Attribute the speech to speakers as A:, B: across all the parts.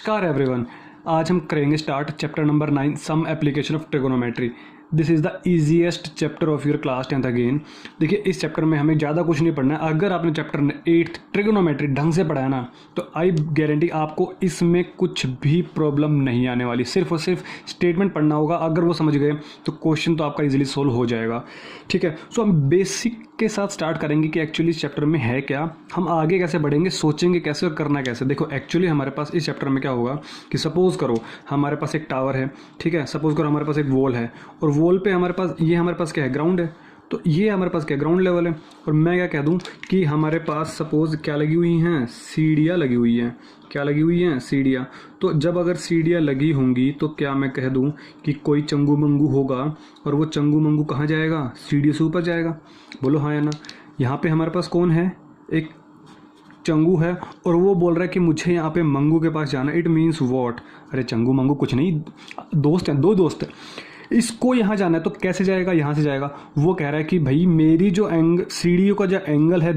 A: नमस्कार एवरीवन। आज हम करेंगे start chapter number 9 some application of trigonometry. This is the easiest chapter of your class 10th again. देखिए, इस चैप्टर में हमें ज़्यादा कुछ नहीं पढ़ना है। अगर आपने चैप्टर 8 ट्रिगोनोमेट्री ढंग से पढ़ा है ना, तो आई गारंटी आपको इसमें कुछ भी प्रॉब्लम नहीं आने वाली। सिर्फ और सिर्फ स्टेटमेंट पढ़ना होगा। अगर वो समझ गए तो क्वेश्चन तो आपका इजीली सोल्व हो जाएगा। ठीक है, सो हम बेसिक के साथ स्टार्ट करेंगे कि एक्चुअली इस चैप्टर में है क्या, हम आगे कैसे बढ़ेंगे, सोचेंगे कैसे और करना कैसे। देखो, एक्चुअली हमारे पास इस चैप्टर में क्या होगा कि सपोज करो हमारे पास एक टावर है। ठीक है, सपोज करो हमारे पास एक वॉल है और वॉल पे हमारे पास क्या है, ग्राउंड है। तो ये हमारे पास क्या है, ग्राउंड लेवल है। और मैं क्या कह दूं कि हमारे पास सपोज क्या लगी हुई हैं, सीढ़ियाँ लगी हुई हैं। क्या लगी हुई हैं, सीढ़ियाँ। तो जब अगर सीढ़ियाँ लगी होंगी तो क्या मैं कह दूं कि कोई चंगू मंगू होगा और वो चंगू मंगू कहाँ जाएगा, सीढ़ी से ऊपर जाएगा। बोलो हाँ या ना। यहाँ पे हमारे पास कौन है, एक चंगू है और वो बोल रहा है कि मुझे यहाँ पे मंगू के पास जाना। इट मीन्स वॉट, अरे चंगू मंगू कुछ नहीं, दोस्त हैं, दो दोस्त हैं। इसको यहाँ जाना है तो कैसे जाएगा, यहाँ से जाएगा। वो कह रहा है कि भाई मेरी जो सीढ़ियों का जो एंगल है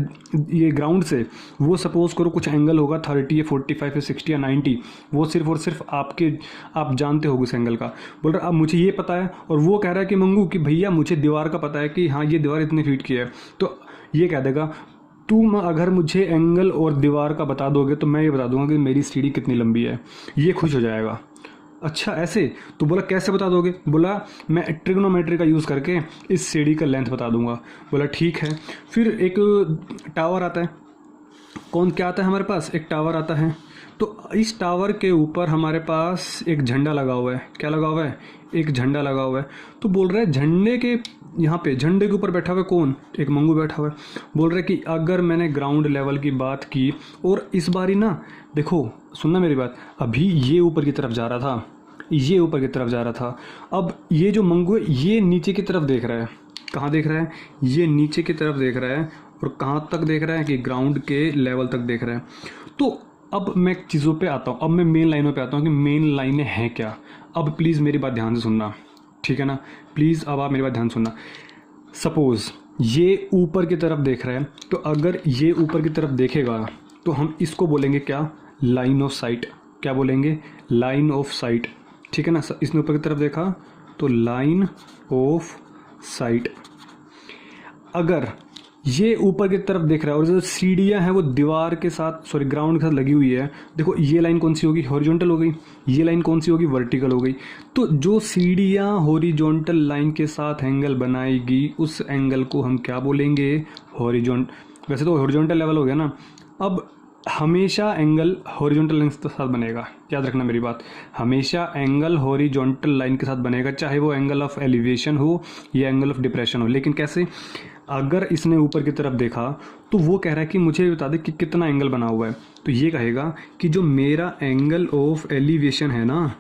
A: ये ग्राउंड से, वो सपोज करो कुछ एंगल होगा 30 या 45 या 60 या 90। वो सिर्फ और सिर्फ आप जानते हो उस एंगल का। बोल रहा अब मुझे ये पता है। और वो कह रहा है कि मंगू कि भैया मुझे दीवार का पता है कि हाँ ये दीवार इतने फीट की है। तो ये कह देगा तुम अगर मुझे एंगल और दीवार का बता दोगे तो मैं ये बता दूंगा कि मेरी सीढ़ी कितनी लंबी है। ये खुश हो जाएगा। अच्छा ऐसे, तो बोला कैसे बता दोगे। बोला मैं ट्रिग्नोमेट्री का यूज़ करके इस सीढ़ी का लेंथ बता दूंगा। बोला ठीक है। फिर एक टावर आता है। कौन क्या आता है हमारे पास, एक टावर आता है। तो इस टावर के ऊपर हमारे पास एक झंडा लगा हुआ है। क्या लगा हुआ है, एक झंडा लगा हुआ है। तो बोल रहा है झंडे के यहाँ पे, झंडे के ऊपर बैठा हुआ है कौन, एक मंगू बैठा हुआ है। बोल रहा है कि अगर मैंने ग्राउंड लेवल की बात की और इस बारी ना, देखो सुनना मेरी बात, अभी ये ऊपर की तरफ जा रहा था, ये ऊपर की तरफ जा रहा था। अब ये जो मंगू है ये नीचे की तरफ देख रहा है। कहाँ देख रहा है, ये नीचे की तरफ देख रहा है। और कहाँ तक देख रहा है कि ग्राउंड के लेवल तक देख रहा है। तो अब मैं चीज़ों पे आता हूँ, अब मैं मेन लाइनों पे आता हूँ कि मेन लाइनें हैं क्या। अब प्लीज़ मेरी बात ध्यान से सुनना, ठीक है ना। प्लीज़ अब आप मेरी बात ध्यान से सुनना। सपोज़ ये ऊपर की तरफ देख रहा है, तो अगर ये ऊपर की तरफ देखेगा तो हम इसको बोलेंगे क्या, लाइन ऑफ साइट। क्या बोलेंगे, लाइन ऑफ साइट। ठीक है ना। इसने ऊपर की तरफ देखा तो लाइन ऑफ साइट। अगर ये ऊपर की तरफ देख रहा है और जो सीढ़ियाँ हैं वो दीवार के साथ, सॉरी ग्राउंड के साथ लगी हुई है, देखो ये लाइन कौन सी होगी, हॉरिजॉन्टल हो गई। ये लाइन कौन सी होगी, वर्टिकल हो गई। तो जो सीढ़ियाँ हॉरिजॉन्टल लाइन के साथ एंगल बनाएगी उस एंगल को हम क्या बोलेंगे, वैसे तो हॉरिजॉन्टल लेवल हो गया ना। अब हमेशा एंगल हॉरिजॉन्टल लाइन के साथ बनेगा, याद रखना मेरी बात। हमेशा एंगल हॉरिजॉन्टल लाइन के साथ बनेगा, चाहे वो एंगल ऑफ एलिवेशन हो या एंगल ऑफ डिप्रेशन हो। लेकिन कैसे, अगर इसने ऊपर की तरफ देखा तो वो कह रहा है कि मुझे बता दे कि कितना एंगल बना हुआ है। तो ये कहेगा कि जो मेरा एंगल ऑफ एलिवेशन है ना,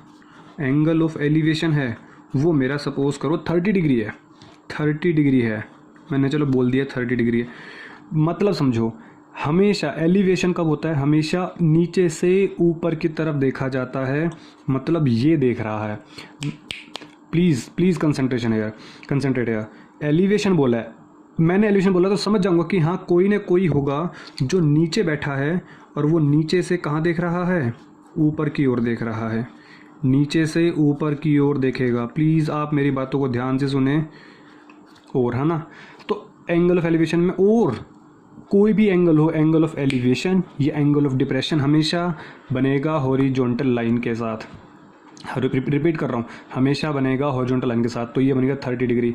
A: एंगल ऑफ एलिवेशन है वो मेरा सपोज करो 30 डिग्री है। 30 डिग्री है, मैंने चलो बोल दिया 30 डिग्री है। मतलब समझो, हमेशा एलिवेशन कब होता है, हमेशा नीचे से ऊपर की तरफ देखा जाता है। मतलब ये देख रहा है। प्लीज़ कंसंट्रेट है। एलिवेशन बोला है मैंने, एलिवेशन बोला तो समझ जाऊंगा कि हाँ कोई ना कोई होगा जो नीचे बैठा है और वो नीचे से कहाँ देख रहा है, ऊपर की ओर देख रहा है। नीचे से ऊपर की ओर देखेगा। प्लीज़ आप मेरी बातों को ध्यान से सुने। और है ना, तो एंगल ऑफ एलिवेशन में और कोई भी एंगल हो, एंगल ऑफ एलिवेशन या एंगल ऑफ डिप्रेशन हमेशा बनेगा हॉरिजॉन्टल लाइन के साथ। रिपीट कर रहा हूँ, हमेशा बनेगा हॉरिजॉन्टल लाइन के साथ। तो ये बनेगा 30 डिग्री।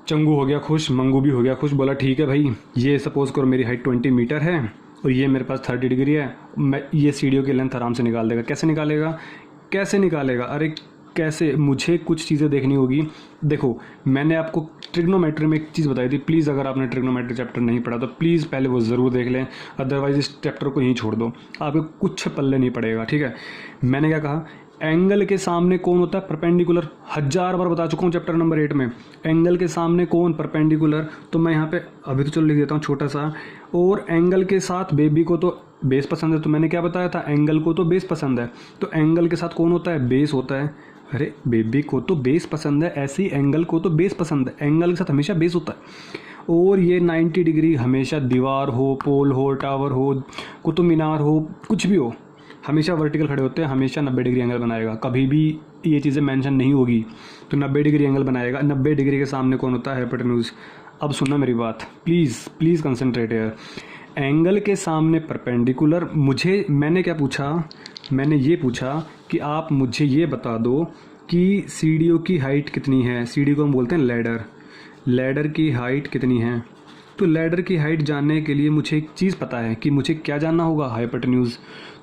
A: चंगू हो गया खुश, मंगू भी हो गया खुश। बोला ठीक है भाई, ये सपोज करो मेरी हाइट 20 मीटर है और ये मेरे पास 30 डिग्री है। मैं ये सीढ़ियों की लेंथ आराम से निकाल देगा। कैसे निकालेगा, अरे कैसे, मुझे कुछ चीज़ें देखनी होगी। देखो मैंने आपको ट्रिग्नोमेट्री में एक चीज़ बताई थी। प्लीज़ अगर आपने ट्रिग्नोमेट्री चैप्टर नहीं पढ़ा तो प्लीज़ पहले वो ज़रूर देख लें, अदरवाइज़ इस चैप्टर को यहीं छोड़ दो, आपको कुछ पल्ले नहीं पड़ेगा। ठीक है, मैंने क्या कहा, एंगल के सामने कौन होता है, परपेंडिकुलर। 1000 बार बता चुका हूँ चैप्टर नंबर 8 में। एंगल के सामने कौन, परपेंडिकुलर। तो मैं यहाँ पे अभी तो चलो लिख देता हूँ छोटा सा। और एंगल के साथ बेबी को तो बेस पसंद है। तो मैंने क्या बताया था, एंगल को तो बेस पसंद है। तो एंगल के साथ कौन होता है, बेस होता है। अरे बेबी को तो बेस पसंद है, ऐसे ही एंगल को तो बेस पसंद है। एंगल के साथ हमेशा बेस होता है। और ये 90 डिग्री हमेशा दीवार हो, पोल हो, टावर हो, कुतुब मीनार हो, कुछ भी हो, हमेशा वर्टिकल खड़े होते हैं, हमेशा 90 डिग्री एंगल बनाएगा, कभी भी ये चीज़ें मेंशन नहीं होगी तो 90 डिग्री एंगल बनाएगा। 90 डिग्री के सामने कौन होता है? हाइपोटेन्यूज। अब सुनना मेरी बात, प्लीज़ कंसंट्रेट यार। एंगल के सामने परपेंडिकुलर, मैंने क्या पूछा? मैंने ये पूछा कि आप मुझे ये बता दो कि सीढ़ियों की हाइट कितनी है। सीढ़ी को हम बोलते हैं लैडर की हाइट कितनी है। तो लैडर की हाइट जानने के लिए मुझे एक चीज़ पता है कि मुझे क्या जानना होगा? हाइपोटेन्यूज।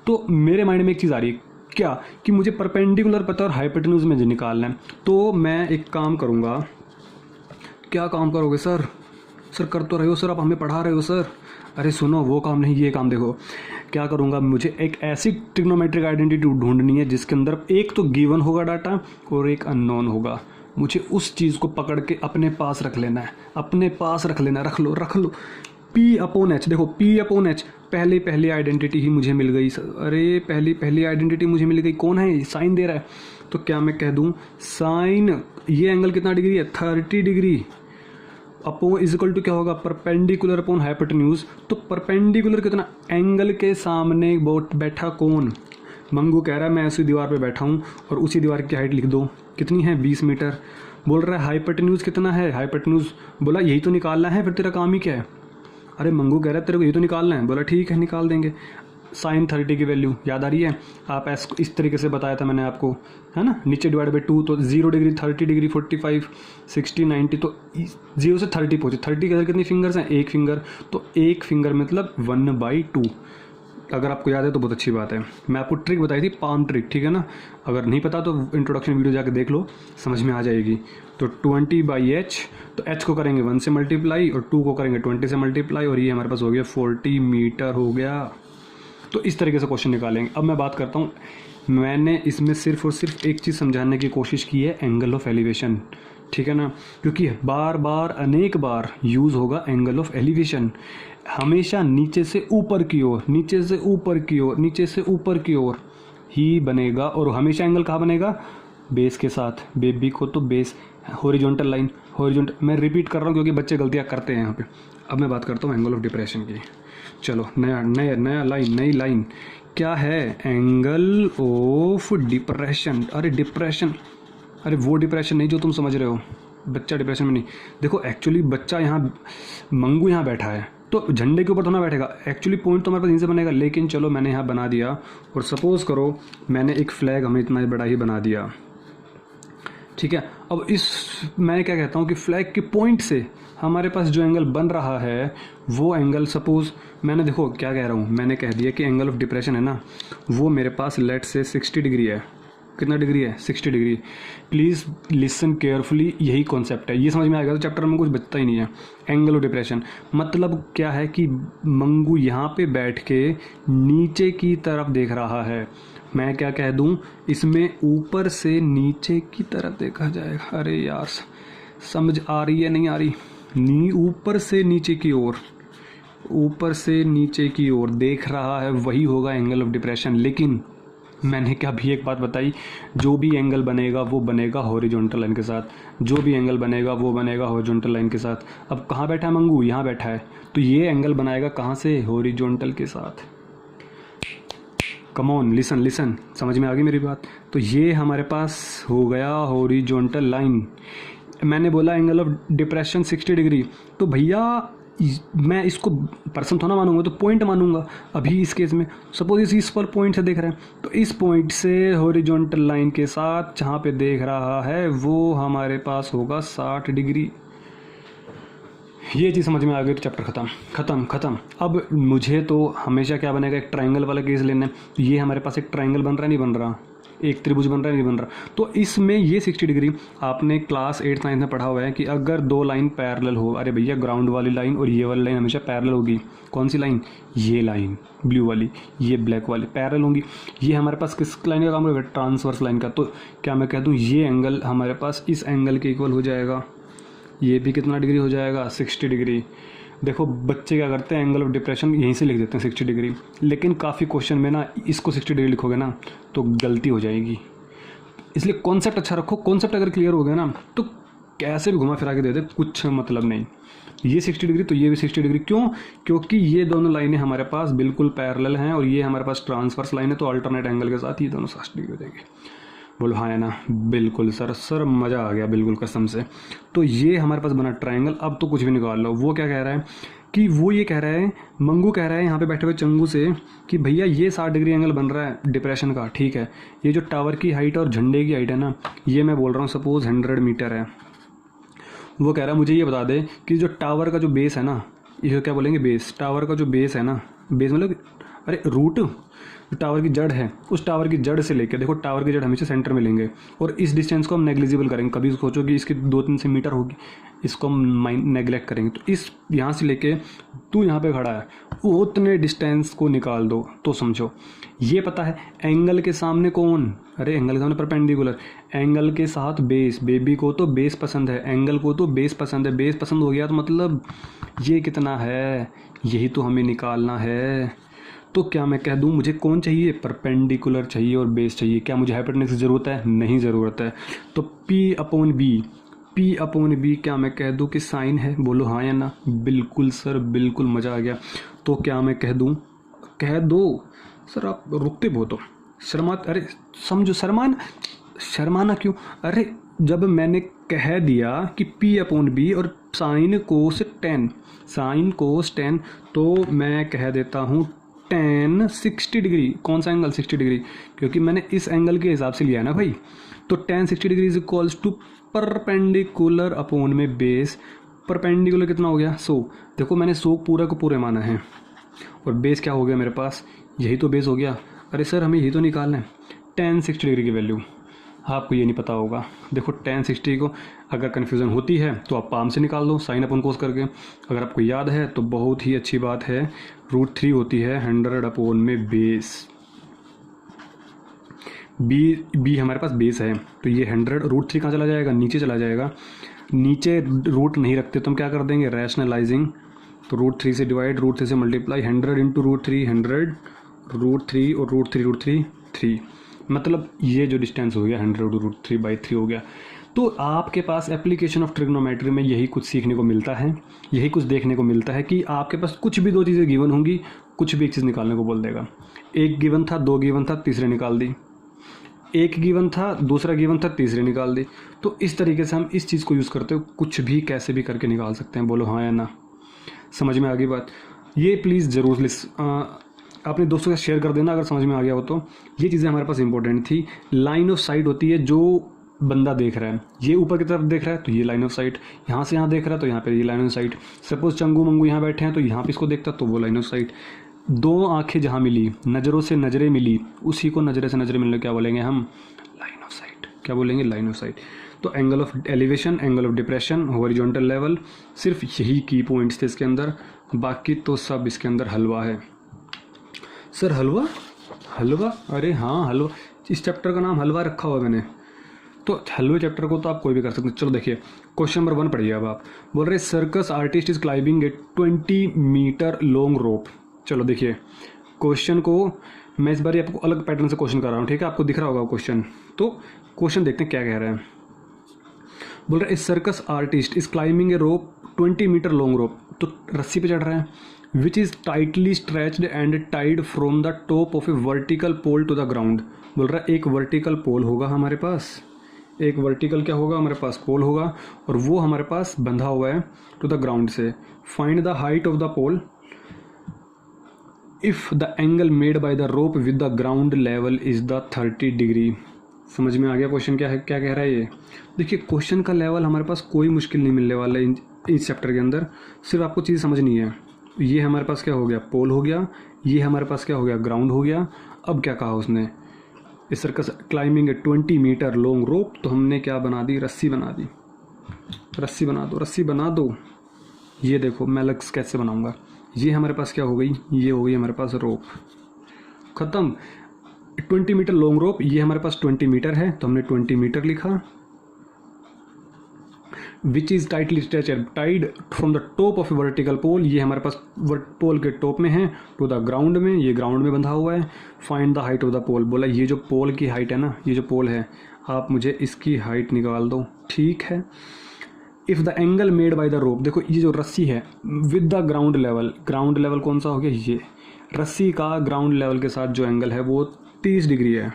A: तो मेरे माइंड में एक चीज़ आ रही है क्या, कि मुझे परपेंडिकुलर पता है और हाइपोटेन्यूज में निकालना है। तो मैं एक काम करूँगा। क्या काम करोगे सर? सर कर तो रहे हो सर, आप हमें पढ़ा रहे हो सर। अरे सुनो, वो काम नहीं, ये काम देखो। क्या करूँगा, मुझे एक ऐसी ट्रिग्नोमेट्रिक आइडेंटिटी ढूंढनी है जिसके अंदर एक तो गिवन होगा डाटा और एक अननोन होगा। मुझे उस चीज़ को पकड़ के अपने पास रख लेना है, रख लो। P/H, देखो P/H, पहली आइडेंटिटी ही मुझे मिल गई। अरे पहली आइडेंटिटी मुझे मिल गई। कौन है? साइन दे रहा है। तो क्या मैं कह दूँ साइन, ये एंगल कितना डिग्री है? 30 degree. Upon is equal to क्या होगा? Perpendicular upon hypotenuse. तो परपेंडिकुलर कितना? एंगल के सामने बैठा कौन? मंगू कह रहा है मैं उसी दीवार पे बैठा हूँ और उसी दीवार की हाइट लिख दो। कितनी है? 20 मीटर। बोल रहा है हाइपोटेन्यूज कितना है? हाइपोटेन्यूज बोला यही तो निकालना है, फिर तेरा काम ही क्या है? अरे मंगू कह रहा है तेरे को यही तो निकालना है। बोला ठीक है, निकाल देंगे। साइन 30 की वैल्यू याद आ रही है? आप इस तरीके से बताया था मैंने आपको, है ना? नीचे डिवाइड बाई 2, तो 0 डिग्री 30 डिग्री 45 60 90, तो 0 से 30 पहुँचे। 30 के अंदर कितनी फिंगर्स हैं? एक फिंगर। तो एक फिंगर मतलब 1/2। अगर आपको याद है तो बहुत अच्छी बात है। मैं आपको ट्रिक बताई थी, पाम ट्रिक, ठीक है ना? अगर नहीं पता तो इंट्रोडक्शन वीडियो जाके देख लो, समझ में आ जाएगी। तो 20/h, तो h को करेंगे 1 से मल्टीप्लाई और 2 को करेंगे 20 से मल्टीप्लाई, और ये हमारे पास हो गया 40 मीटर हो गया। तो इस तरीके से क्वेश्चन निकालेंगे। अब मैं बात करता हूँ, मैंने इसमें सिर्फ और सिर्फ एक चीज़ समझाने की कोशिश की है, एंगल ऑफ एलिवेशन, ठीक है ना? क्योंकि अनेक बार यूज़ होगा एंगल ऑफ एलिवेशन। हमेशा नीचे से ऊपर की ओर ही बनेगा। और हमेशा एंगल कहाँ बनेगा? बेस के साथ। बेबी को तो बेस, हॉरिजॉन्टल लाइन, मैं रिपीट कर रहा हूँ क्योंकि बच्चे गलतियाँ करते हैं यहाँ पे। अब मैं बात करता हूँ एंगल ऑफ डिप्रेशन की। चलो नया लाइन, नई लाइन क्या है? Angle of depression. अरे वो डिप्रेशन नहीं जो तुम समझ रहे हो, बच्चा डिप्रेशन में नहीं। देखो एक्चुअली बच्चा यहाँ, मंगू यहाँ बैठा है तो झंडे के ऊपर तो ना बैठेगा। एक्चुअली पॉइंट तो हमारे पास यहीं से बनेगा, लेकिन चलो मैंने यहाँ बना दिया। और सपोज करो मैंने एक फ्लैग हमें इतना बड़ा ही बना दिया, ठीक है? अब मैं क्या कहता हूँ कि फ्लैग के पॉइंट से हमारे पास जो एंगल बन रहा है वो एंगल, सपोज मैंने, देखो क्या कह रहा हूँ, मैंने कह दिया कि एंगल ऑफ डिप्रेशन है ना, वो मेरे पास लेट से 60 डिग्री है। कितना डिग्री है? 60 डिग्री। प्लीज़ लिसन केयरफुली, यही कॉन्सेप्ट है। ये समझ में आ गया तो चैप्टर में कुछ बचता ही नहीं है। एंगल ऑफ डिप्रेशन मतलब क्या है कि मंगू यहाँ पे बैठ के नीचे की तरफ देख रहा है। मैं क्या कह दूँ, इसमें ऊपर से नीचे की तरफ देखा जाएगा। अरे यार समझ आ रही है? नहीं आ रही? ऊपर से नीचे की ओर देख रहा है, वही होगा एंगल ऑफ डिप्रेशन। लेकिन मैंने क्या भी एक बात बताई, जो भी एंगल बनेगा वो बनेगा हॉरिजॉन्टल लाइन के साथ। अब कहाँ बैठा है मंगू? यहाँ बैठा है, तो ये एंगल बनाएगा कहाँ से? हॉरिजॉन्टल के साथ। कम ऑन, लिसन, समझ में आ गई मेरी बात? तो ये हमारे पास हो गया हॉरिजॉन्टल लाइन। मैंने बोला एंगल ऑफ डिप्रेशन 60 डिग्री, तो भैया मैं इसको पर्सन थोड़ा मानूंगा, तो पॉइंट मानूंगा। अभी इस केस में सपोज इस पर पॉइंट से देख रहे हैं, तो इस पॉइंट से हॉरिजॉन्टल लाइन के साथ जहाँ पे देख रहा है वो हमारे पास होगा 60 डिग्री। ये चीज़ समझ में आ गई तो चैप्टर ख़त्म। अब मुझे तो हमेशा क्या बनेगा, एक ट्रायंगल वाला केस लेना है। तो ये हमारे पास एक ट्रायंगल बन रहा है, नहीं बन रहा? एक त्रिभुज बन रहा है, नहीं बन रहा? तो इसमें ये 60 डिग्री आपने क्लास 8th 9th में पढ़ा हुआ है कि अगर दो लाइन पैरेलल हो, अरे भैया ग्राउंड वाली लाइन और ये वाली लाइन हमेशा पैरेलल होगी। कौन सी लाइन? ये लाइन ब्लू वाली, ये ब्लैक वाली पैरेलल होंगी। ये हमारे पास किस लाइन का काम करेगा? ट्रांसवर्स लाइन का। तो क्या मैं कह दूँ ये एंगल हमारे पास इस एंगल के इक्वल हो जाएगा। ये भी कितना डिग्री हो जाएगा? 60 डिग्री। देखो बच्चे क्या करते हैं, एंगल ऑफ डिप्रेशन यहीं से लिख देते हैं 60 डिग्री, लेकिन काफ़ी क्वेश्चन में ना इसको 60 डिग्री लिखोगे ना तो गलती हो जाएगी। इसलिए कॉन्सेप्ट अच्छा रखो। कॉन्सेप्ट अगर क्लियर हो गया ना तो कैसे भी घुमा फिरा के दे दे, कुछ मतलब नहीं। ये 60 डिग्री तो ये भी 60 डिग्री, क्यों? क्योंकि ये दोनों लाइनें हमारे पास बिल्कुल पैरेलल हैं और ये हमारे पास ट्रांसवर्स लाइन है, तो अल्टरनेट एंगल के साथ ये दोनों 60 डिग्री हो जाएंगे। बोलो हाँ है ना? बिल्कुल सर मज़ा आ गया बिल्कुल कसम से। तो ये हमारे पास बना ट्रायंगल। अब तो कुछ भी निकाल लो। वो क्या कह रहा है कि वो ये कह रहा है, मंगू कह रहा है यहाँ पे बैठे हुए चंगू से कि भैया ये 60 डिग्री एंगल बन रहा है डिप्रेशन का, ठीक है। ये जो टावर की हाइट और झंडे की हाइट है ना, ये मैं बोल रहा हूँ सपोज 100 मीटर है। वो कह रहा है मुझे ये बता दे कि जो टावर का जो बेस है ना, ये क्या बोलेंगे बेस, टावर का जो बेस है ना, बेस मतलब अरे रूट, जो टावर की जड़ है, उस टावर की जड़ से लेके, देखो टावर की जड़ हमेशा सेंटर में लेंगे और इस डिस्टेंस को हम नेग्लिजिबल करेंगे। कभी सोचो कि इसकी 2-3 से मीटर होगी, इसको हम नेग्लेक्ट करेंगे। तो इस यहाँ से लेके तू यहाँ पे खड़ा है, उतने डिस्टेंस को निकाल दो तो समझो। ये पता है एंगल के सामने कौन, अरे एंगल के सामने परपेंडिकुलर, एंगल के साथ बेस, बेबी को तो बेस पसंद है, एंगल को तो बेस पसंद है। बेस पसंद हो गया तो मतलब ये कितना है, यही तो हमें निकालना है। तो क्या मैं कह दूं मुझे कौन चाहिए, परपेंडिकुलर चाहिए और बेस चाहिए। क्या मुझे हाइपोटेनस की ज़रूरत है? नहीं ज़रूरत है। तो P अपॉन बी क्या मैं कह दूं कि साइन है? बोलो हाँ या ना? बिल्कुल सर बिल्कुल, मज़ा आ गया। तो क्या मैं कह दूं, कह दो सर, आप रुकते बहुत हो, अरे समझो, शर्माना क्यों? अरे जब मैंने कह दिया कि P अपॉन बी और साइन कोस 10 तो मैं कह देता हूँ tan 60 डिग्री। कौन सा एंगल? 60 डिग्री, क्योंकि मैंने इस एंगल के हिसाब से लिया है ना भाई। तो tan 60 degree is equals to perpendicular upon में बेस। परपेंडिकुलर कितना हो गया? 100। देखो मैंने 100 पूरा को पूरे माना है और बेस क्या हो गया मेरे पास, यही तो बेस हो गया। अरे सर हमें यही तो निकालना है, tan 60 डिग्री की वैल्यू। आपको ये नहीं पता होगा, देखो tan 60 को अगर कन्फ्यूज़न होती है तो आप पाम से निकाल दो साइन अपन कोस करके। अगर आपको याद है तो बहुत ही अच्छी बात है, √3 होती है 100 अपॉन में बेस। बी हमारे पास बेस है, तो ये 100 √3 कहाँ चला जाएगा? नीचे चला जाएगा। नीचे रूट नहीं रखते तो हम क्या कर देंगे, रैशनलाइजिंग। तो /3 से डिवाइड, √3 से मल्टीप्लाई, 100 इंटू √3 100, √3 और √3 3, मतलब ये जो डिस्टेंस हो गया 100 √3/3 हो गया। तो आपके पास एप्लीकेशन ऑफ ट्रिग्नोमेट्री में यही कुछ सीखने को मिलता है, यही कुछ देखने को मिलता है कि आपके पास कुछ भी 2 चीज़ें गिवन होंगी, कुछ भी एक चीज़ निकालने को बोल देगा। एक गिवन था, 2 गिवन था, तीसरे निकाल दी। एक गिवन था, दूसरा गिवन था, तीसरे निकाल दी। तो इस तरीके से हम इस चीज़ को यूज़ करते हो कुछ भी कैसे भी करके निकाल सकते हैं। बोलो हाँ या ना? समझ में आ गई बात? ये प्लीज़ ज़रूर अपने दोस्तों के साथ शेयर कर देना अगर समझ में आ गया हो तो। ये चीज़ें हमारे पास इंपॉर्टेंट थी। लाइन ऑफ साइट होती है, जो बंदा देख रहा है, ये ऊपर की तरफ देख रहा है तो ये लाइन ऑफ साइट, यहाँ से यहाँ देख रहा है तो यहाँ पे ये लाइन ऑफ साइट। सपोज चंगू मंगू यहाँ बैठे हैं तो यहाँ पे इसको देखता तो वो लाइन ऑफ साइट। 2 आंखें जहाँ मिली, नज़रों से नज़रें मिली, उसी को नज़रें से नज़रें मिलने क्या बोलेंगे हम? Line of sight. क्या बोलेंगे? Line of sight. तो angle of elevation, angle of depression, horizontal level, सिर्फ यही की पॉइंट्स थे इसके अंदर, बाकी तो सब इसके अंदर हलवा है। सर हलवा? अरे हाँ हलवा, इस चैप्टर का नाम हलवा रखा हुआ है मैंने। तो हलवे चैप्टर को तो आप कोई भी कर सकते हैं। चलो देखिए क्वेश्चन नंबर 1 पढ़िए। अब आप बोल रहे circus artist is climbing a 20 metre long rope. चलो देखिए क्वेश्चन को मैं इस बार आपको अलग पैटर्न से क्वेश्चन कर रहा हूँ, ठीक है? आपको दिख रहा होगा क्वेश्चन। तो क्वेश्चन देखते हैं क्या कह रहा है। बोल रहा है circus artist is climbing a rope 20 metre long rope, तो रस्सी पे चढ़ रहा है, which is tightly stretched and tied from the top of a vertical pole to the ground. बोल रहा है एक वर्टिकल पोल होगा हमारे पास, एक वर्टिकल क्या होगा हमारे पास? पोल होगा, और वो हमारे पास बंधा हुआ है टू द ग्राउंड से। Find the height of the pole if the angle made by the rope with the ground level is the 30 degree. समझ में आ गया क्वेश्चन क्या है, क्या कह रहा है ये? देखिए क्वेश्चन का लेवल हमारे पास कोई मुश्किल नहीं मिलने वाला है इस चैप्टर के अंदर, सिर्फ आपको चीज़ समझनी है। ये हमारे पास क्या हो गया? पोल हो गया। ये हमारे पास क्या हो गया? ग्राउंड हो गया। अब क्या कहा उसने? इस circus climbing a 20 metre long rope, तो हमने क्या बना दी? रस्सी बना दी। रस्सी बना दो, रस्सी बना दो। ये देखो मैं अलग कैसे बनाऊंगा। ये हमारे पास क्या हो गई? ये हो गई हमारे पास रोप। ख़त्म। 20 मीटर लॉन्ग रोप, ये हमारे पास 20 मीटर है तो हमने 20 मीटर लिखा। Which is tightly stretched tied from the top of a vertical pole, ये हमारे पास पोल के टॉप में है, टू द ग्राउंड में, ये ग्राउंड में बंधा हुआ है। Find the height of the pole, बोला ये जो पोल की हाइट है ना, ये जो पोल है, आप मुझे इसकी हाइट निकाल दो। ठीक है, if the angle made by the रोप, देखो ये जो रस्सी है विद द ग्राउंड लेवल कौन सा हो गया, ये रस्सी का ग्राउंड लेवल के साथ जो एंगल है वो 30 डिग्री है।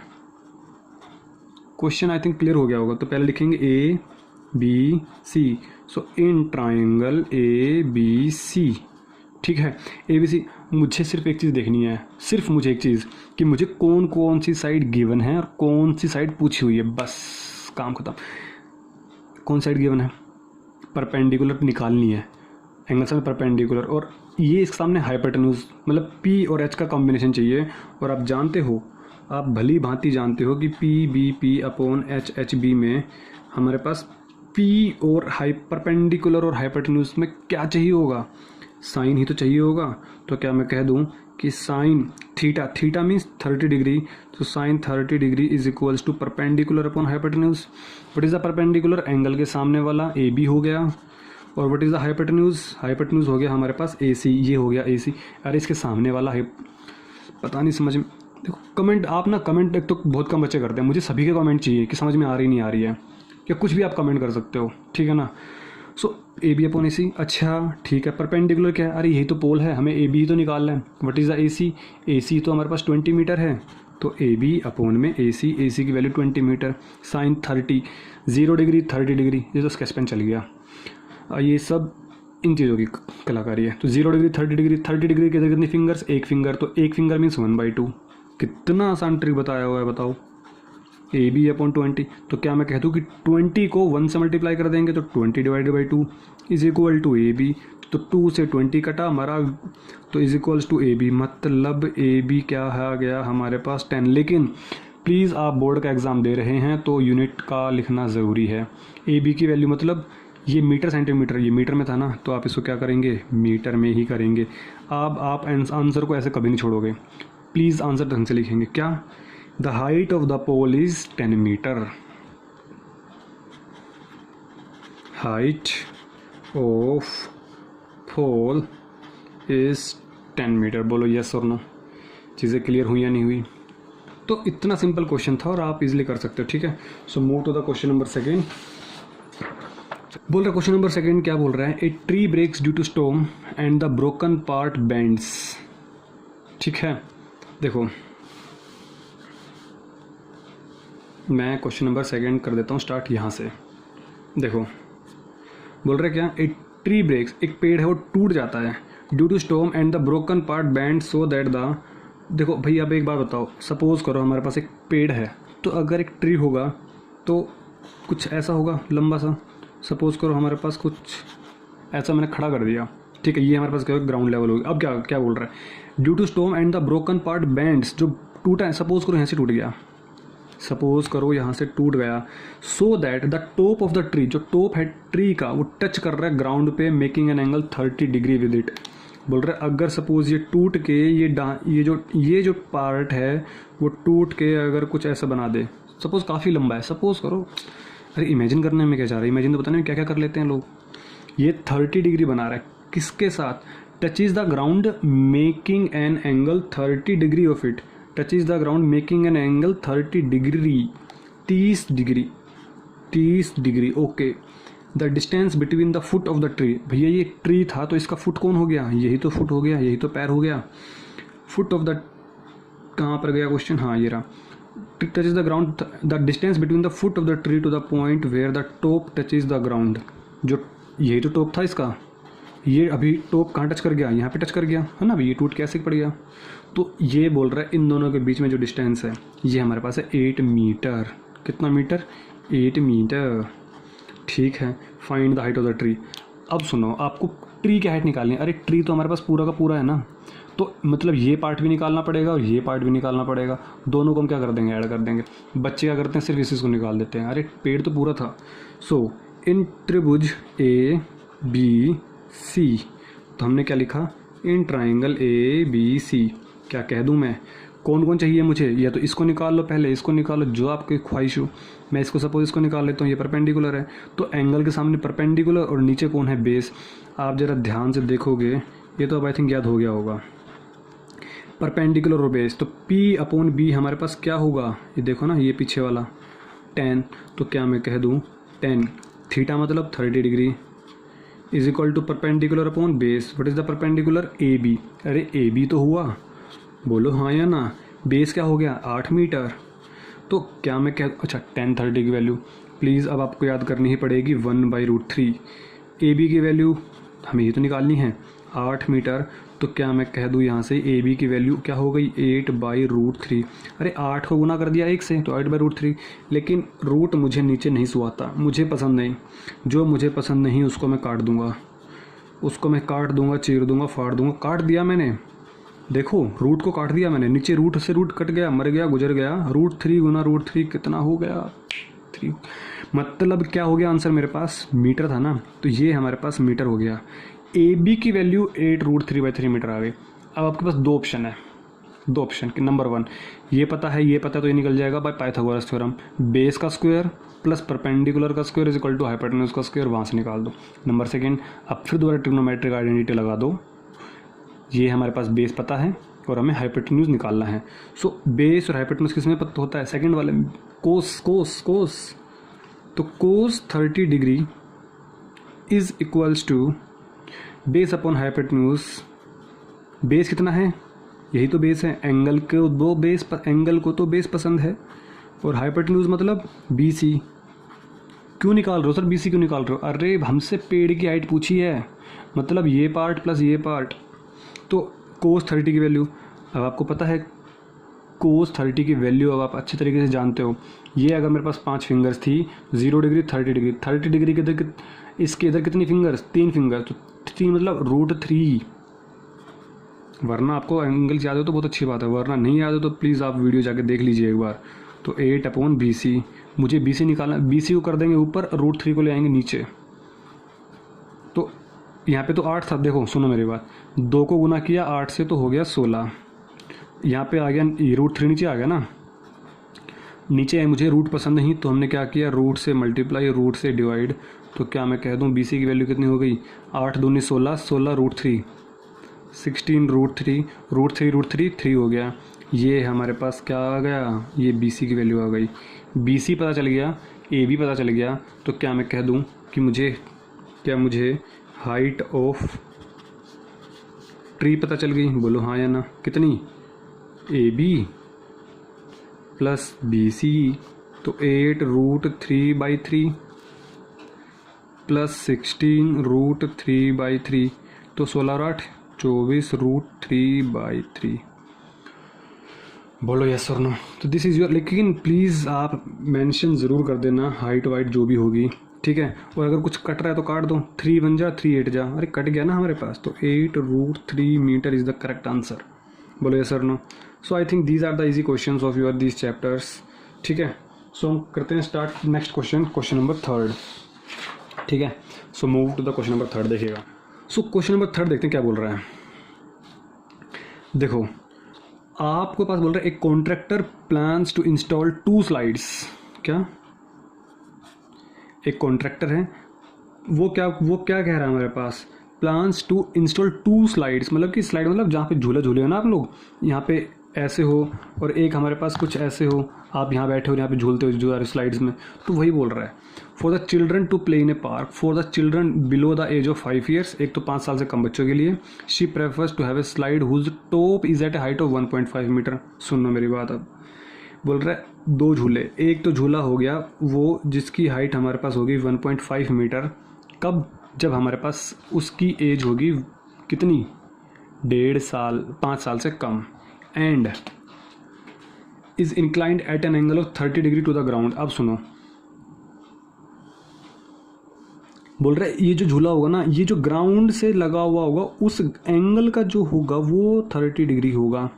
A: क्वेश्चन आई थिंक क्लियर हो गया होगा। तो पहले लिखेंगे A B C, so in triangle A B C, ठीक है, ए बी सी। मुझे सिर्फ एक चीज़ देखनी है, सिर्फ मुझे एक चीज़, कि मुझे कौन कौन सी साइड गिवन है और कौन सी साइड पूछी हुई है, बस काम खत्म। कौन साइड गिवन है, परपेंडिकुलर निकालनी है, एंगल सामने परपेंडिकुलर, और ये इसके सामने हाइपोटेन्यूज, मतलब पी और एच का कॉम्बिनेशन चाहिए। और आप जानते हो, आप भली भांति जानते हो कि P B P upon H H B में हमारे पास पी और परपेंडिकुलर और हाइपोटेन्यूज में क्या चाहिए होगा, साइन ही तो चाहिए होगा। तो क्या मैं कह दूं कि sine theta, theta means 30 degree, तो sine 30 degree is equals to perpendicular upon hypotenuse. What is the perpendicular, angle के सामने वाला ए बी हो गया, और what is the hypotenuse, hypotenuse हो गया हमारे पास ए सी, ये हो गया ए सी। अरे इसके सामने वाला है, पता नहीं समझ में, देखो कमेंट आप ना, कमेंट एक तो बहुत कम बच्चे करते हैं, मुझे सभी के कमेंट चाहिए कि समझ में आ रही नहीं आ रही है, या कुछ भी आप कमेंट कर सकते हो, ठीक है ना। सो ए बी अपॉन ए सी, अच्छा ठीक है। परपेंडिकुलर क्या है, अरे यही तो पोल है, हमें ए बी ही तो निकालना है। What is the A C तो हमारे पास 20 मीटर है, तो ए बी अपॉन में ए सी की value 20 metre. Sine 30, 0 degree 30 degree, ये तो स्केच पेन चल गया। ये सब इन चीज़ों की कलाकारी है। तो 0 डिग्री 30 डिग्री, 30 डिग्री के कितनी फिंगर्स, एक फिंगर, तो एक फिंगर मीन्स 1/2। कितना आसान ट्रिक बताया हुआ है बताओ, ए बी अपॉन 20। तो क्या मैं कह दूँ कि 20 को 1 से मल्टीप्लाई कर देंगे तो 20 divided by 2 is equal to A B, तो 2 से 20 कटा हमारा, तो is equals to A B, मतलब ए बी क्या आ गया हमारे पास 10। लेकिन प्लीज़ आप बोर्ड का एग्ज़ाम दे रहे हैं तो यूनिट का लिखना ज़रूरी है। ए बी की वैल्यू मतलब ये मीटर सेंटीमीटर, ये मीटर में था ना, तो आप इसको क्या करेंगे, मीटर में ही करेंगे। आप आंसर को ऐसे कभी नहीं छोड़ोगे, प्लीज़ आंसर ढंग से लिखेंगे। क्या, the height of the pole is 10 metre, height of pole is 10 metre. बोलो यस और नो, चीज़ें क्लियर हुई या नहीं हुई। तो इतना सिंपल क्वेश्चन था और आप इजीली कर सकते हो, ठीक है। So move to the question number second. बोल रहा क्वेश्चन नंबर सेकेंड क्या बोल रहा है, a tree breaks due to storm and the broken part bends, ठीक है। देखो मैं क्वेश्चन नंबर सेकेंड कर देता हूँ स्टार्ट यहाँ से। देखो बोल रहे क्या, ए ट्री ब्रेक्स, एक पेड़ है वो टूट जाता है, due to storm and the broken part bend so that the, देखो भाई अब एक बात बताओ, सपोज करो हमारे पास एक पेड़ है, तो अगर एक ट्री होगा तो कुछ ऐसा होगा लंबा सा, सपोज करो हमारे पास कुछ ऐसा मैंने खड़ा कर दिया, ठीक है, ये हमारे पास क्या ग्राउंड लेवल होगी। अब क्या क्या बोल रहा है, due to storm and the broken part bends, जो टूटा है, सपोज करो यहाँ से टूट गया, सपोज करो यहाँ से टूट गया, सो that the top of the tree, जो टॉप है ट्री का वो टच कर रहा है ग्राउंड पे, making an angle 30 degree with it. बोल रहे अगर सपोज ये टूट के ये जो पार्ट है वो टूट के अगर कुछ ऐसा बना दे, सपोज काफ़ी लंबा है, सपोज करो, अरे इमेजिन करने में क्या जा रहा है, इमेजिन तो बताने में क्या क्या कर लेते हैं लोग। ये 30 डिग्री बना रहा है, किसके साथ, touch is the ground making an angle 30 degree of it, touch is the ground making an angle 30 degree, 30 degree, okay. The distance between the foot of the tree, भैया ये ट्री था तो इसका फुट कौन हो गया, यही तो फुट हो गया, यही तो पैर हो गया। फुट ऑफ द, कहाँ पर गया क्वेश्चन, हाँ ये रहा, touch is the ground, the distance between the foot of the tree to the point where the top touch is the ground, जो यही तो टॉप था इसका, ये अभी टॉप कहाँ टच कर गया, यहाँ पे टच कर गया है ना, अभी ये टूट कैसे पड़ गया। तो ये बोल रहा है इन दोनों के बीच में जो डिस्टेंस है ये हमारे पास है 8 मीटर। कितना मीटर, 8 मीटर, ठीक है। Find the height of the tree. अब सुनो, आपको ट्री की हाइट निकालनी है। अरे ट्री तो हमारे पास पूरा का पूरा है ना, तो मतलब ये पार्ट भी निकालना पड़ेगा और ये पार्ट भी निकालना पड़ेगा, दोनों को हम क्या कर देंगे, ऐड कर देंगे। बच्चे क्या करते हैं, सिर्फ इसी को निकाल देते हैं, अरे पेड़ तो पूरा था। सो इन त्रिभुज ए बी सी, तो हमने क्या लिखा, इन ट्राइंगल ए बी सी, क्या कह दूं मैं, कौन कौन चाहिए मुझे, या तो इसको निकाल लो पहले, इसको निकालो, जो आपकी ख्वाहिश हो। मैं इसको सपोज इसको निकाल लेता हूँ, ये परपेंडिकुलर है, तो एंगल के सामने परपेंडिकुलर और नीचे कौन है, बेस। आप ज़रा ध्यान से देखोगे, ये तो अब आई थिंक याद हो गया होगा, परपेंडिकुलर और बेस, तो P अपॉन B हमारे पास क्या होगा, ये देखो ना, ये पीछे वाला 10, तो क्या मैं कह दूँ 10 थीटा मतलब 30 degree is equal to perpendicular upon base. What is the perpendicular? A B. अरे ए बी तो हुआ, बोलो हाँ या ना। बेस क्या हो गया? 8 मीटर। तो क्या मैं क्या, अच्छा tan 30 की वैल्यू प्लीज़ अब आपको याद करनी ही पड़ेगी 1/√3। ए बी की वैल्यू हमें ये तो निकालनी है 8 मीटर। तो क्या मैं कह दूँ यहाँ से ए बी की वैल्यू क्या हो गई? 8/√3। अरे 8 को गुना कर दिया 1 से तो 8/√3। लेकिन रूट मुझे नीचे नहीं सुहाता, मुझे पसंद नहीं। जो मुझे पसंद नहीं उसको मैं काट दूंगा, उसको मैं काट दूंगा, चीर दूंगा, फाड़ दूंगा। काट दिया मैंने, देखो रूट को काट दिया मैंने, नीचे रूट से रूट कट गया, मर गया, गुजर गया। √3 गुना √3 कितना हो गया? 3। मतलब क्या हो गया आंसर? मेरे पास मीटर था ना, तो ये हमारे पास मीटर हो गया। ए बी की वैल्यू 8√3/3 मीटर आ गई। अब आपके पास दो ऑप्शन है, दो ऑप्शन के। नंबर 1 ये पता है, ये पता है, तो ये निकल जाएगा बाय पाइथागोरस थ्योरम। बेस का स्क्वायर प्लस परपेंडिकुलर का square is equal to hypotenuse का स्क्वायर, वहाँ से निकाल दो। नंबर 2 अब फिर दोबारा ट्रिग्नोमेट्रिक आइडेंटिटी लगा दो। ये हमारे पास बेस पता है और हमें हाइपोटेन्यूज निकालना है। सो बेस और हाइपोटेन्यूज किस में पता होता है? सेकंड वाले में। कोस कोस कोस, तो cos 30 degree is equals to base upon hypotenuse. Base कितना है? यही तो बेस है। एंगल को दो बेस, एंगल को तो बेस पसंद है। और हाइपोटेन्यूज मतलब बी सी। क्यों निकाल रहे हो सर? बी सी क्यों निकाल रहे हो? अरे हमसे पेड़ की हाइट पूछी है, मतलब ये पार्ट प्लस ये पार्ट। तो कोस 30 की वैल्यू अब आपको पता है, कोस 30 की वैल्यू अब आप अच्छे तरीके से जानते हो। ये अगर मेरे पास 5 फिंगर्स थी, 0 डिग्री 30 डिग्री, 30 डिग्री के इधर, इसके इधर कितनी फिंगर्स? 3 फिंगर, तो 3 मतलब √3। वरना आपको एंगल याद हो तो बहुत अच्छी बात है, वरना नहीं याद हो तो प्लीज़ आप वीडियो जाके देख लीजिए एक बार। तो 8/BC, मुझे BC निकालना, BC को कर देंगे ऊपर, √3 को ले आएंगे नीचे। तो यहाँ पे तो 8 था, देखो सुनो मेरी बात, 2 को गुना किया 8 से तो हो गया 16। यहाँ पे आ गया √3 नीचे आ गया ना, नीचे है। मुझे रूट पसंद नहीं तो हमने क्या किया? रूट से मल्टीप्लाई, रूट से डिवाइड। तो क्या मैं कह दूँ BC की वैल्यू कितनी हो गई? 8 दूनी 16, 16 √3, 16 √3, √3 3 हो गया। ये हमारे पास क्या आ गया? ये BC की वैल्यू आ गई। BC पता चल गया, AB पता चल गया। तो क्या मैं कह दूँ कि मुझे हाइट ऑफ ट्री पता चल गई? बोलो हाँ या ना। कितनी? AB प्लस BC, तो 8√3/3 प्लस 16 √3/3, तो 16 और 8 24 √3/3। बोलो यस और नो। तो दिस इज़ योर, लेकिन प्लीज़ आप मेंशन ज़रूर कर देना हाइट वाइट जो भी होगी, ठीक है। और अगर कुछ कट रहा है तो काट दो, 3 बन जा, 3 8 जा। अरे कट गया ना हमारे पास, तो 8√3 metre is the correct answer. बोलो यस और no. So I think these are the easy questions of your these chapters, ठीक है। सो हम करते हैं start next question, question number 3, ठीक है। So move to the question number 3, देखिएगा। सो क्वेश्चन नंबर 3 देखते हैं क्या बोल रहा है। देखो आपको पास बोल रहा है एक contractor plans to install 2 slides. क्या? एक कॉन्ट्रैक्टर है, वो क्या कह रहा है हमारे पास? प्लान्स टू इंस्टॉल 2 स्लाइड्स, मतलब कि स्लाइड मतलब जहाँ पे झूले हो ना आप लोग, यहाँ पे ऐसे हो और एक हमारे पास कुछ ऐसे हो, आप यहाँ बैठे हो, यहाँ पे झूलते हो जो स्लाइड्स में। तो वही बोल रहा है for the children to play in a park for the children below the age of 5 years. एक तो 5 साल से कम बच्चों के लिए। She prefers to have a slide whose top is at a height of 1.5 metre. सुनो मेरी बात, अब बोल रहा है 2 झूले, एक तो झूला हो गया वो जिसकी हाइट हमारे पास होगी 1.5 मीटर। कब? जब हमारे पास उसकी एज होगी कितनी? 1.5 साल, 5 साल से कम। And is inclined at an angle of 30 degree to the ground. अब सुनो, बोल रहा है ये जो झूला होगा ना, ये जो ग्राउंड से लगा हुआ होगा उस एंगल का जो होगा वो 30 डिग्री होगा,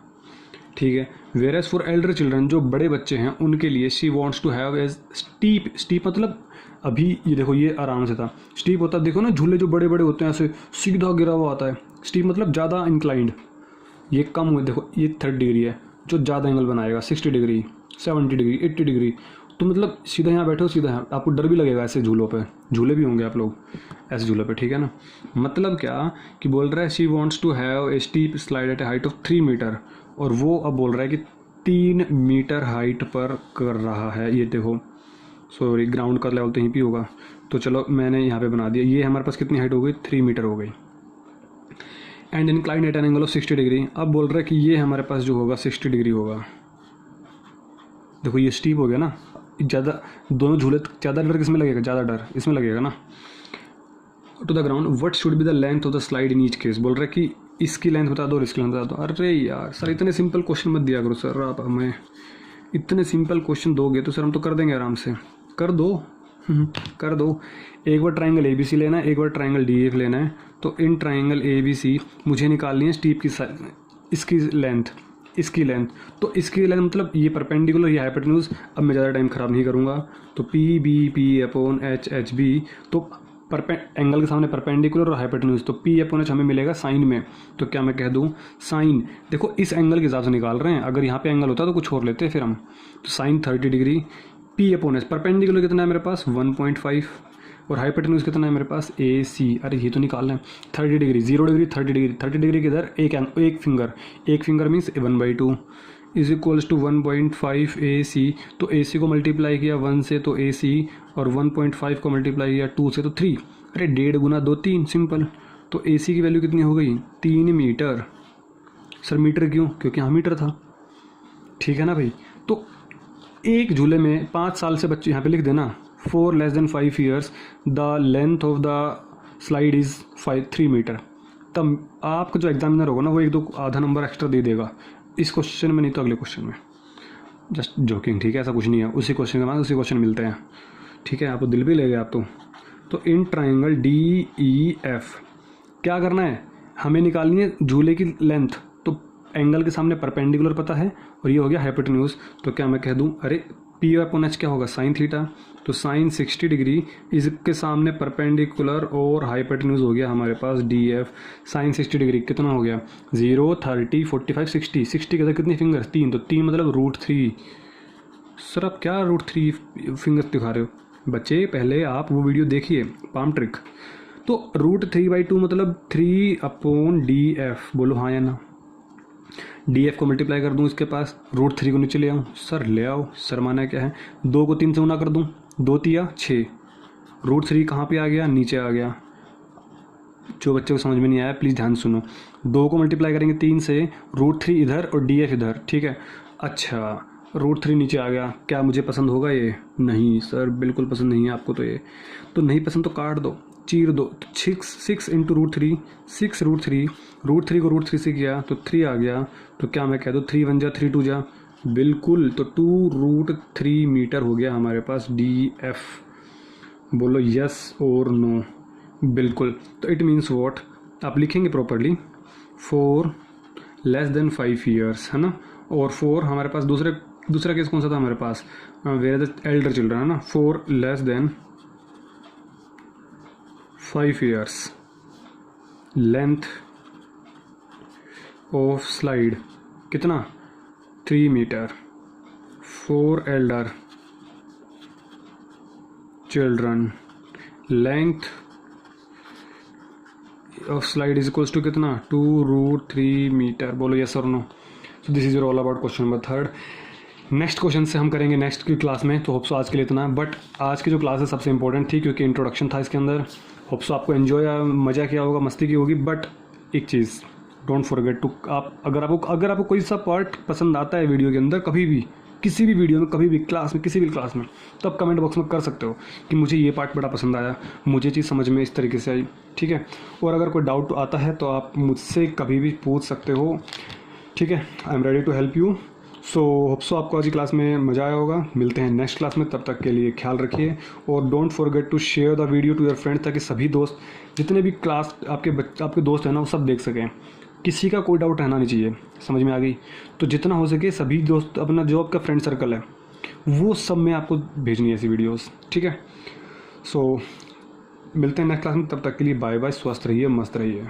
A: ठीक है। Where as for elder children, जो बड़े बच्चे हैं उनके लिए, she wants to have as steep. Steep मतलब अभी ये देखो ये आराम से था, स्टीप होता है देखो ना, झूले जो बड़े बड़े होते हैं ऐसे सीधा गिरा हुआ आता है। स्टीप मतलब ज़्यादा इंक्लाइंड। ये कम हुए, देखो ये 30 डिग्री है जो ज़्यादा एंगल बनाएगा, 60 डिग्री, 70 डिग्री, 80 डिग्री। तो मतलब सीधा यहाँ बैठो, सीधा यहाँ, आपको डर भी लगेगा ऐसे झूलों पे, झूले भी होंगे आप लोग ऐसे झूलों पे, ठीक है ना। मतलब क्या कि बोल रहा है she wants to have a steep slide at a height of 3 metre, और वो अब बोल रहा है कि 3 मीटर हाइट पर कर रहा है। ये देखो, सॉरी ग्राउंड का लेवल तो यहीं पे होगा, तो चलो मैंने यहाँ पे बना दिया। ये हमारे पास कितनी हाइट हो गई, 3 मीटर हो गई। And incline at an angle of 60 degree. अब बोल रहा है कि ये हमारे पास जो होगा 60 डिग्री होगा। देखो ये स्टीप हो गया ना, ज़्यादा दोनों झूले, ज़्यादा डर किस में लगेगा, ज़्यादा डर इसमें लगेगा ना। To the ground what should be the length of the slide in each case. बोल रहा है कि इसकी लेंथ बता दो और इसकी लेंथ बता दो। अरे यार सर इतने सिंपल क्वेश्चन मत दिया करो सर, आप हमें इतने सिंपल क्वेश्चन दोगे तो सर हम तो कर देंगे आराम से। कर दो कर दो। एक बार ट्राइंगल ए बी सी लेना है, एक बार ट्राइंगल डी एफ लेना है। तो इन ट्राइंगल ए बी सी मुझे निकालनी है स्टीप की इसकी लेंथ, इसकी लेंथ। तो इसकी लेंथ मतलब ये परपेंडिकुलर, ये हाइपोटेन्यूज। अब मैं ज़्यादा टाइम ख़राब नहीं करूँगा। तो P B P upon H H B, तो एंगल के सामने परपेंडिकुलर और हाइपोटेन्यूज, तो पी अपॉन एच हमें मिलेगा साइन में। तो क्या मैं कह दूँ साइन, देखो इस एंगल के हिसाब से निकाल रहे हैं, अगर यहाँ पे एंगल होता तो कुछ और लेते फिर हम। तो sine 30 degree, P upon H perpendicular कितना है मेरे पास 1.5 और हाइपोटेन्यूज कितना है मेरे पास ए सी। अरे ये तो निकालना है 30 डिग्री, 0 डिग्री 30 डिग्री, 30 डिग्री किधर, एक finger means 1/2 is equals to 1.5 A C. तो ए सी को मल्टीप्लाई किया 1 से तो ए सी, और 1.5 को मल्टीप्लाई किया 2 से तो 3। अरे 1.5 गुना 2 3 सिंपल। तो ए सी की वैल्यू कितनी हो गई 3 मीटर। सर मीटर क्यों, क्योंकि यहाँ मीटर था, ठीक है ना भाई। तो एक झूले में 5 साल से बच्चे, यहाँ पे लिख देना for less than 5 years the length of the slide is 3 metre. तब आपका जो एग्जामिनर होगा ना वो 1-2 आधा नंबर एक्स्ट्रा दे देगा इस क्वेश्चन में, नहीं तो अगले क्वेश्चन में। जस्ट जोकिंग, ठीक है, ऐसा कुछ नहीं है। उसी क्वेश्चन के बाद उसी क्वेश्चन मिलते हैं, ठीक है। आप तो दिल भी ले गए आप तो in triangle D E F क्या करना है, हमें निकालनी है झूले की लेंथ। तो एंगल के सामने परपेंडिकुलर पता है और ये हो गया हाइपोटेन्यूज। तो क्या मैं कह दूँ, अरे पी अपॉन एच क्या होगा साइन थीटा। तो साइन 60 डिग्री, इसके सामने परपेंडिकुलर और हाइपोटेन्यूज हो गया हमारे पास डी एफ। साइन 60 डिग्री कितना हो गया 0 30 45 60, 60 के अंदर कितनी फिंगर 3, तो 3 मतलब √3। सर आप क्या √3 फिंगर दिखा रहे हो बच्चे, पहले आप वो वीडियो देखिए पाम ट्रिक। तो √3/2 मतलब 3 अपॉन डी एफ। बोलो हाँ या ना। डी एफ को मल्टीप्लाई कर दूँ इसके पास, √3 को नीचे ले आऊँ। सर ले आओ, सर माना क्या है 2 को 3 से गुना कर दूँ, 2 तिया 6, √3 कहाँ पे आ गया, नीचे आ गया। जो बच्चे को समझ में नहीं आया प्लीज़ ध्यान सुनो। 2 को मल्टीप्लाई करेंगे 3 से, √3 इधर और डी एफ इधर, ठीक है। अच्छा √3 नीचे आ गया, क्या मुझे पसंद होगा ये, नहीं सर बिल्कुल पसंद नहीं है आपको। तो ये तो नहीं पसंद तो काट दो, चीर दो। तो 6 इंटू √3, 6 √3 को √3 से किया तो 3 आ गया। तो क्या मैं कह दूँ 3 1 जा 3 2 जा, बिल्कुल। तो 2√3 मीटर हो गया हमारे पास डी एफ। बोलो यस और नो, बिल्कुल। तो इट मीन्स वॉट, आप लिखेंगे प्रॉपरली 4 लेस देन 5 ईयर्स, है ना। और 4 हमारे पास दूसरा केस कौन सा था हमारे पास, वेयर द एल्डर चिल्ड्रन, है ना। 4 less than 5 years length of slide कितना 3 metre. 4 elder children length of slide is equals to कितना 2√3 मीटर। बोलो यस और no. So this is your all about question number 3। Next question से हम करेंगे next की क्लास में। तो होप्सो आज के लिए इतना, बट आज की जो क्लास है सबसे इंपॉर्टेंट थी क्योंकि इंट्रोडक्शन था इसके अंदर। होप्सो आपको एंजॉय या मज़ा किया होगा, मस्ती की होगी। बट एक चीज़ डोंट फॉरगेट टू, आप अगर आपको कोई सा पार्ट पसंद आता है वीडियो के अंदर, कभी भी किसी भी वीडियो में, कभी भी क्लास में, किसी भी क्लास में, तो आप कमेंट बॉक्स में कर सकते हो कि मुझे ये पार्ट बड़ा पसंद आया, मुझे चीज़ समझ में इस तरीके से आई, ठीक है। और अगर कोई डाउट आता है तो आप मुझसे कभी भी पूछ सकते हो, ठीक है। I am ready to help you. So hope so आपको आज की क्लास में मज़ा आया होगा। मिलते हैं नेक्स्ट क्लास में, तब तक के लिए ख्याल रखिए और don't forget to share the video to your friends, ताकि सभी दोस्त, जितने भी क्लास आपके दोस्त हैं ना, वो सब देख सकें। किसी का कोई डाउट रहना नहीं चाहिए, समझ में आ गई। तो जितना हो सके सभी दोस्त, अपना जो आपका फ्रेंड सर्कल है वो सब में आपको भेजनी है ऐसी वीडियोस, ठीक है। सो मिलते हैं नेक्स्ट क्लास में, तब तक के लिए बाय बाय, स्वस्थ रहिए, मस्त रहिए।